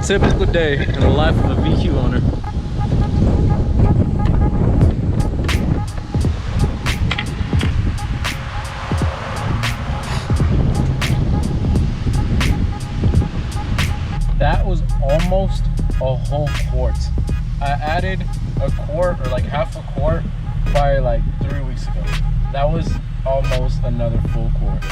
typical day in the life of a VQ owner. That was almost a whole quart. I added a quart or like half a quart probably like 3 weeks ago. That was almost another full quart.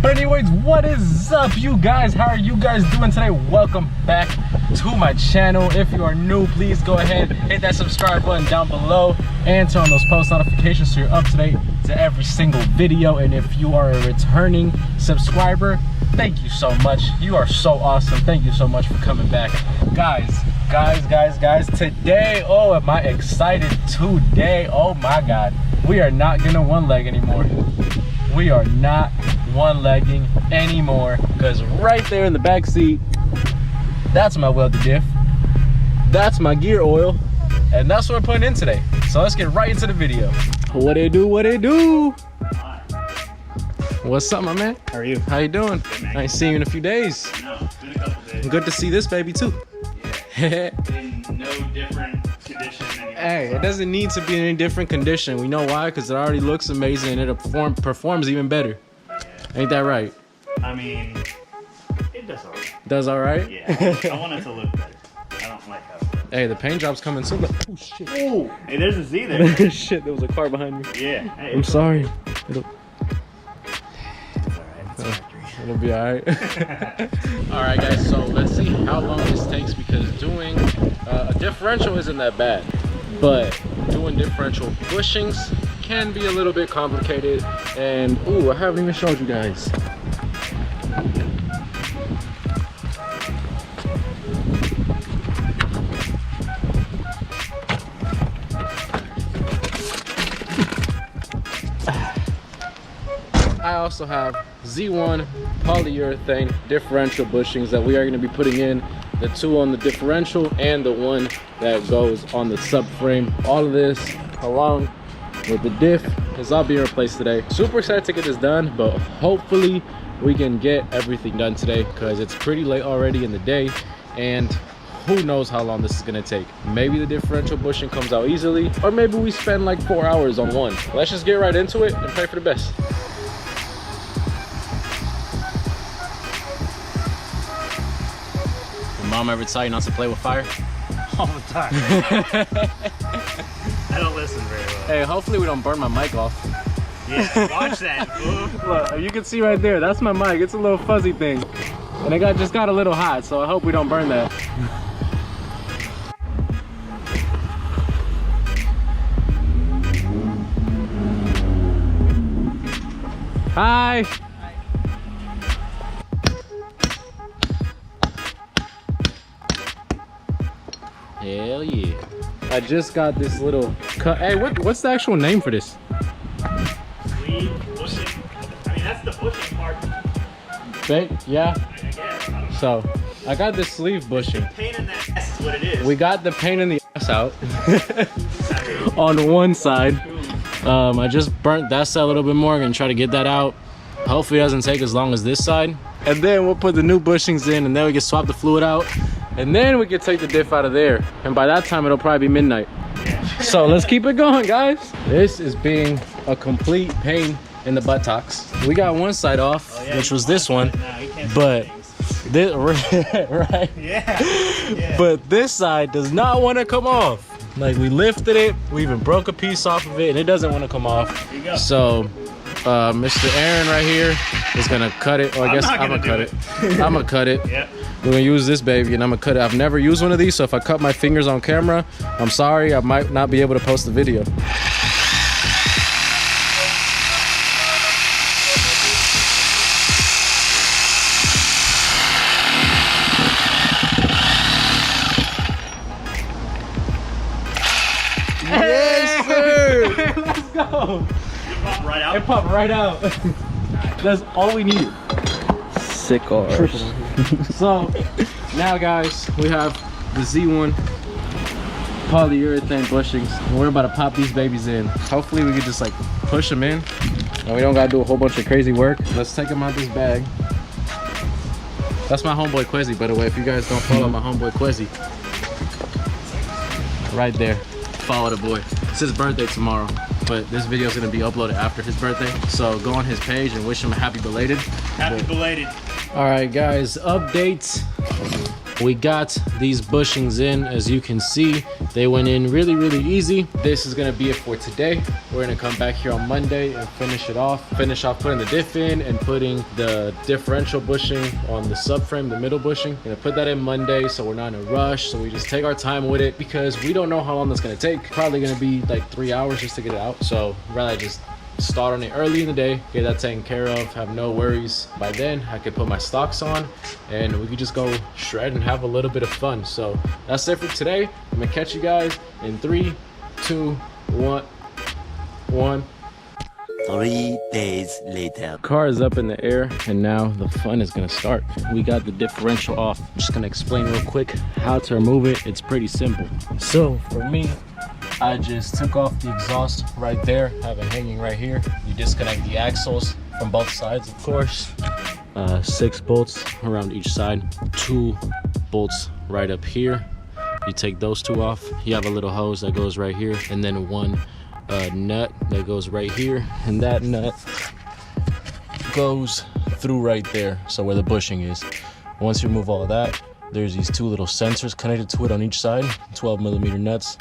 But anyways, what is up, you guys? How are you guys doing today? Welcome back to my channel. If you are new, please go ahead, hit that subscribe button down below and turn on those post notifications so you're up to date to every single video. And if you are a returning subscriber, thank you so much. You are so awesome. Thank you so much for coming back. Guys, today, oh, am I excited today. Oh my God, we are not gonna one leg anymore. We are not one-legging anymore, because right there in the back seat, that's my Welded Diff, that's my gear oil, and that's what we're putting in today. So let's get right into the video. What it do, what it do? What's up, my man? How are you? How you doing? Good, man. I ain't seen you in a few days. No, it's been a couple days. Good to see this baby too. Yeah, in no different condition anymore. Hey, it doesn't need to be in any different condition. We know why, because it already looks amazing and it performs even better. Ain't that right? I mean, it does alright. Does alright? Yeah, I want it to look better. I don't like how it looks. Hey, the paint job's coming soon. Oh shit. Oh, hey, there's a Z there. Shit, there was a car behind me. Yeah. Hey, I'm sorry. It's alright. It's a factory. It'll be alright. Alright guys, so let's see how long this takes, because doing a differential isn't that bad, but doing differential bushings can be a little bit complicated. And ooh, I haven't even showed you guys. I also have Z1 polyurethane differential bushings that we are going to be putting in, the two on the differential and the one that goes on the subframe. All of this along with the diff is all being replaced today. Super excited to get this done, but hopefully we can get everything done today, because it's pretty late already in the day and who knows how long this is going to take. Maybe the differential bushing comes out easily, or maybe we spend like 4 hours on one. Let's just get right into it and pray for the best. Mom ever tell you not to play with fire? All the time. I don't listen very well. Hey, hopefully we don't burn my mic off. Yeah, watch that, fool. Look, you can see right there, that's my mic. It's a little fuzzy thing. And it just got a little hot, so I hope we don't burn that. Hi! Hell yeah. I just got this little cut. Hey, what's the actual name for this? Sleeve bushing. I mean, that's the bushing part. Yeah. I guess. I don't know. So, I got this sleeve bushing. Pain in the ass is what it is. We got the pain in the ass out on one side. I just burnt that side a little bit more. I'm gonna try to get that out. Hopefully it doesn't take as long as this side. And then we'll put the new bushings in, and then we can swap the fluid out. And then we can take the diff out of there. And by that time, it'll probably be midnight. So let's keep it going, guys. This is being a complete pain in the buttocks. We got one side off, which was this one. But this, right? Yeah. But this side does not want to come off. Like, we lifted it, we even broke a piece off of it, and it doesn't want to come off. There you go. So Mr. Aaron right here is gonna cut it. Or I guess I'm gonna cut it. I'm gonna cut it. Yep. We're gonna use this baby, and I'm gonna cut it. I've never used one of these, so if I cut my fingers on camera, I'm sorry, I might not be able to post the video. Yes, sir! Let's go! It popped right out. It popped right out. That's all we need. Sick arse. So, now guys, we have the Z1 polyurethane bushings. We're about to pop these babies in. Hopefully we can just like push them in and we don't gotta do a whole bunch of crazy work. Let's take them out this bag. That's my homeboy Quezzy, by the way. If you guys don't follow my homeboy Quezzy, right there, follow the boy. It's his birthday tomorrow, but this video is gonna be uploaded after his birthday. So go on his page and wish him a happy belated. Happy belated. All right, guys, updates. We got these bushings in. As you can see, they went in really, really easy. This is gonna be it for today. We're gonna come back here on Monday and finish off putting the diff in and putting the differential bushing on the subframe, the middle bushing. Gonna put that in Monday, so we're not in a rush. So we just take our time with it because we don't know how long that's gonna take. Probably gonna be like 3 hours just to get it out. So rather just start on it early in the day, get that taken care of, have no worries. By then I could put my stocks on and we could just go shred and have a little bit of fun. So that's it for today. I'm gonna catch you guys in 3, 2, 1. 3 days later. Car is up in the air and now the fun is gonna start. We got the differential off. I'm just gonna explain real quick how to remove it. It's pretty simple. So for me, I just took off the exhaust right there, have it hanging right here. You disconnect the axles from both sides, of course. 6 bolts around each side, 2 bolts right up here. You take those 2 off. You have a little hose that goes right here, and then 1 nut that goes right here, and that nut goes through right there, so where the bushing is. Once you remove all of that, there's these 2 little sensors connected to it on each side, 12mm nuts.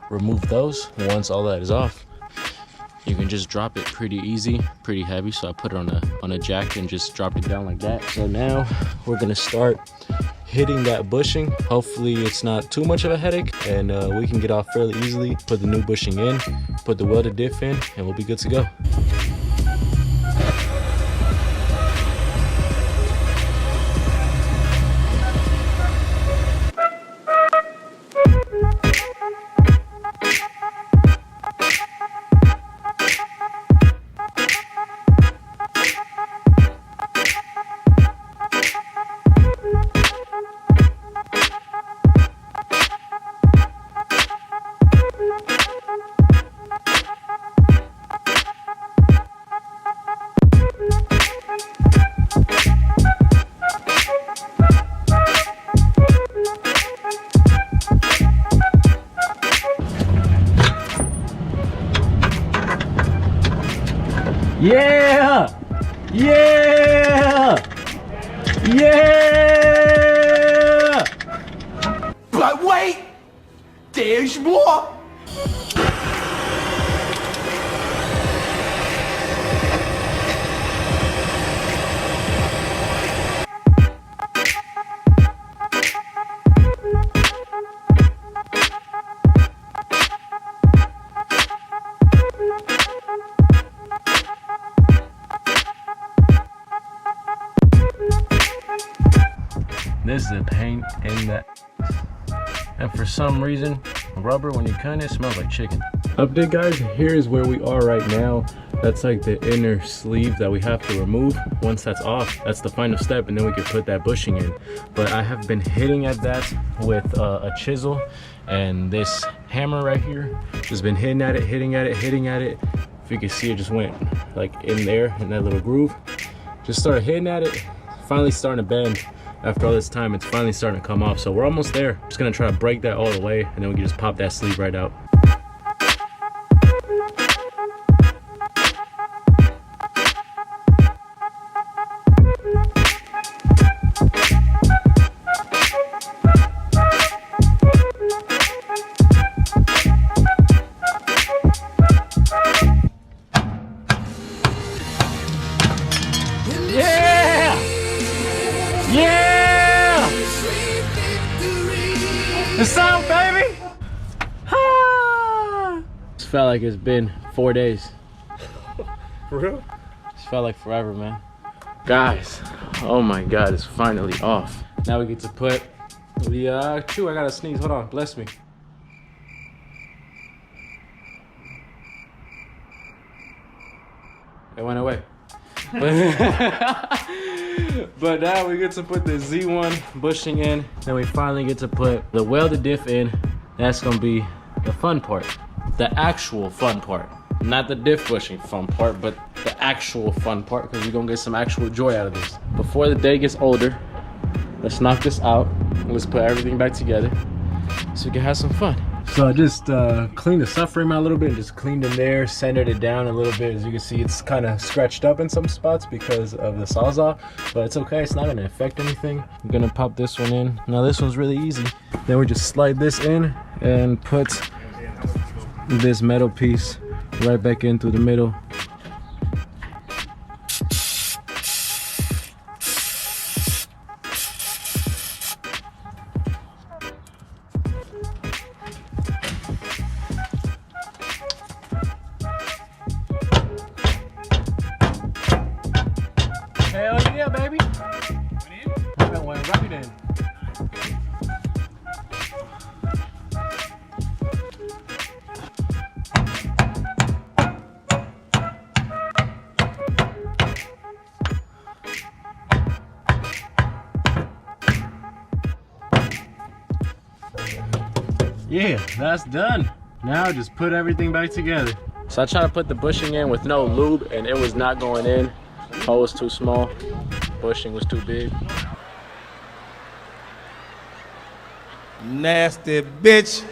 Remove those. Once all that is off, you can just drop it pretty easy, pretty heavy. So I put it on a jack and just dropped it down like that. So now we're gonna start hitting that bushing. Hopefully it's not too much of a headache and we can get off fairly easily. Put the new bushing in, put the welded diff in, and we'll be good to go. Yeah! Yeah! Yeah! But wait! There's more! This is a pain in the and for some reason rubber, when you cut it, smells like chicken. Update, guys, here's where we are right now. That's like the inner sleeve that we have to remove. Once that's off, that's the final step, and then we can put that bushing in. But I have been hitting at that with a chisel and this hammer right here. Just been hitting at it. If you can see, it just went like in there in that little groove. Just started hitting at it, finally starting to bend. After all this time, it's finally starting to come off. So we're almost there. Just gonna try to break that all the way, and then we can just pop that sleeve right out. Yeah! Yeah! The sound, baby! Ah! Just felt like it's been 4 days. For real? Just felt like forever, man. Guys, oh my God, it's finally off. Now we get to put the, chew, I gotta sneeze, hold on, bless me. It went away. But now we get to put the Z1 bushing in. Then we finally get to put the welded diff in. That's gonna be the fun part. The actual fun part. Not the diff bushing fun part, but the actual fun part, because we're gonna get some actual joy out of this. Before the day gets older, let's knock this out. Let's put everything back together so we can have some fun. So I just cleaned the subframe out a little bit and just cleaned in there, centered it down a little bit. As you can see, it's kind of scratched up in some spots because of the Sawzall, but it's okay, it's not gonna affect anything. I'm gonna pop this one in. Now this one's really easy. Then we just slide this in and put this metal piece right back in through the middle. Hell yeah, baby. That went right in. Yeah, that's done. Now just put everything back together. So I tried to put the bushing in with no lube and it was not going in. Hole was too small, bushing was too big. Nasty bitch.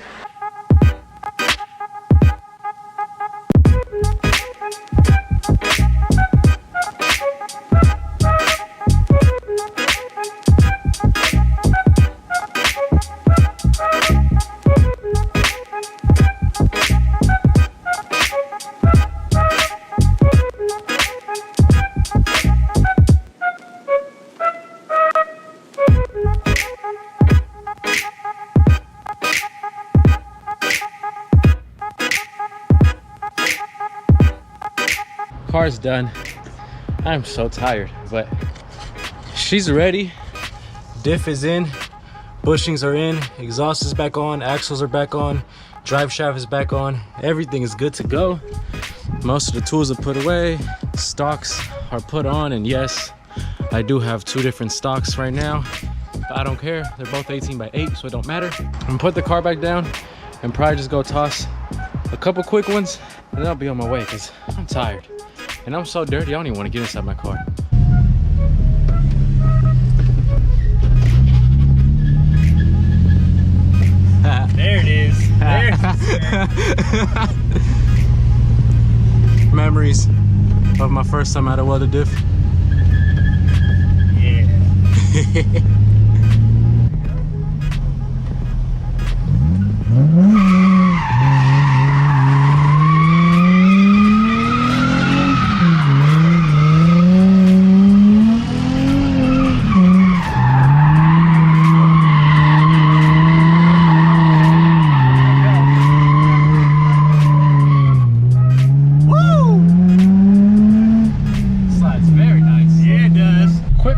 Car's done. I'm so tired, but she's ready. Diff is in, bushings are in, exhaust is back on, axles are back on, drive shaft is back on. Everything is good to go. Most of the tools are put away, stocks are put on, and yes, I do have two different stocks right now, but I don't care. They're both 18x8, so it don't matter. I'm gonna put the car back down and probably just go toss a couple quick ones, and then I'll be on my way because I'm tired. And I'm so dirty, I don't even want to get inside my car. There it is. There it is. Memories of my first time at a Welded Diff. Yeah.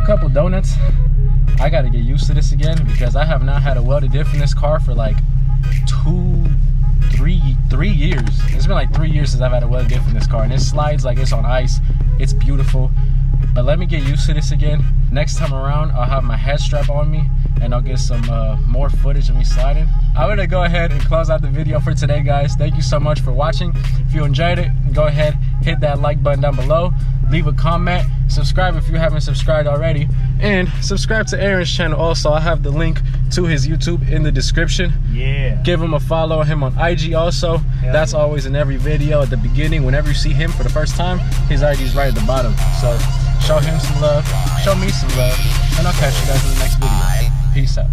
Couple donuts. I got to get used to this again because I have not had a Welded Diff in this car for like 3 years. It's been like 3 years since I've had a Welded Diff in this car, and it slides like it's on ice. It's beautiful, but let me get used to this again. Next time around, I'll have my head strap on me and I'll get some more footage of me sliding. I'm gonna go ahead and close out the video for today, guys. Thank you so much for watching. If you enjoyed it, go ahead, hit that like button down below, leave a comment, subscribe if you haven't subscribed already, and subscribe to Aaron's channel also. I have the link to his YouTube in the description. Yeah. Give him a follow, him on IG also. That's always in every video at the beginning. Whenever you see him for the first time, his IG is right at the bottom. So show him some love, show me some love, and I'll catch you guys in the next video. Peace out.